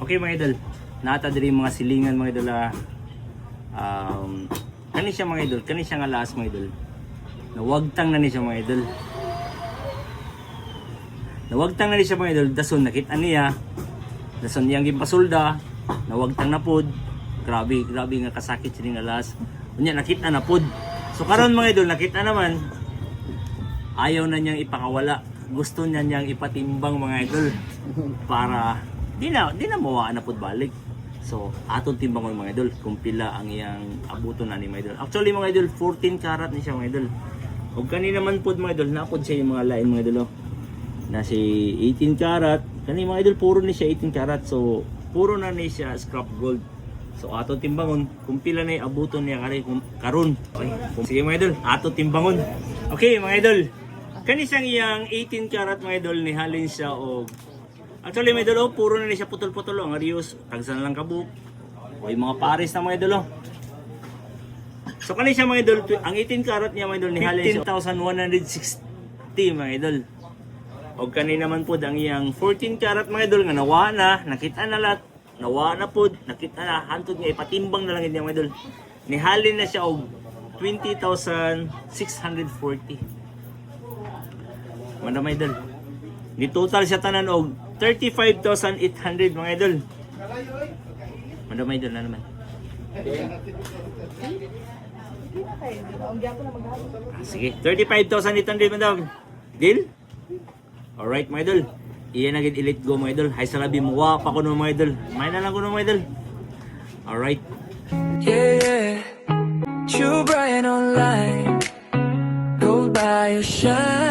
Okay mga idol, nata diri mga silingan mga idol. Kani siya mga idol, kani siya nga laas mga idol. Nawagtang na ni siya mga idol. Nawagtang na ni siya mga idol, dason nakita niya. Dason niyang gimpasulda, nawagtang na pod. Grabe nga kasakit siya nga laas. Unya nakita na pod. So karon mga idol, nakita naman. Ayaw na niyang ipakawala. Gusto niya niyang ipatimbang mga idol para di na mawaan na pod balik. So aton timbang mga idol kung pila ang iyang abuton na ni mga idol. Actually mga idol 14 karat ni siya mga idol. Ug kani naman pod mga idol napod siya yung mga lain mga idol. Na si 18 karat, kani mga idol puro ni siya 18 karat. So puro na ni siya scrap gold. So aton timbangon kung pila na yung abuton niya karon. Okay. Sige mga idol, aton timbangon. Okay mga idol. Kani siyang iyang 18 karat mga idol ni halin siya og actually mga idol puro na ni siya putol-putol ang arios, tagsa na lang kabuk. O yung mga pares na mga idol. So kani siya mga idol, ang 18 karat niya mga idol ni halin siya 15,160 mga idol. Og kani naman pod ang iyang 14 karat mga idol nga nawa na, nakita na lahat, nawa na pod, nakita na hantod nga ipatimbang na lang niya mga idol. Ni halin na siya og 20,640. Mga idol. Ni total siya tanan og 35,800 mga idol. Mga idol na naman. Sige, 35,800 madam. Deal? Alright mga idol. Iyan agad i-let go mga idol. Hay salabi mo wa pa ko no mga idol. May na lang ko no mga idol. Alright. Yeah, True Brian online. Go buy a shirt.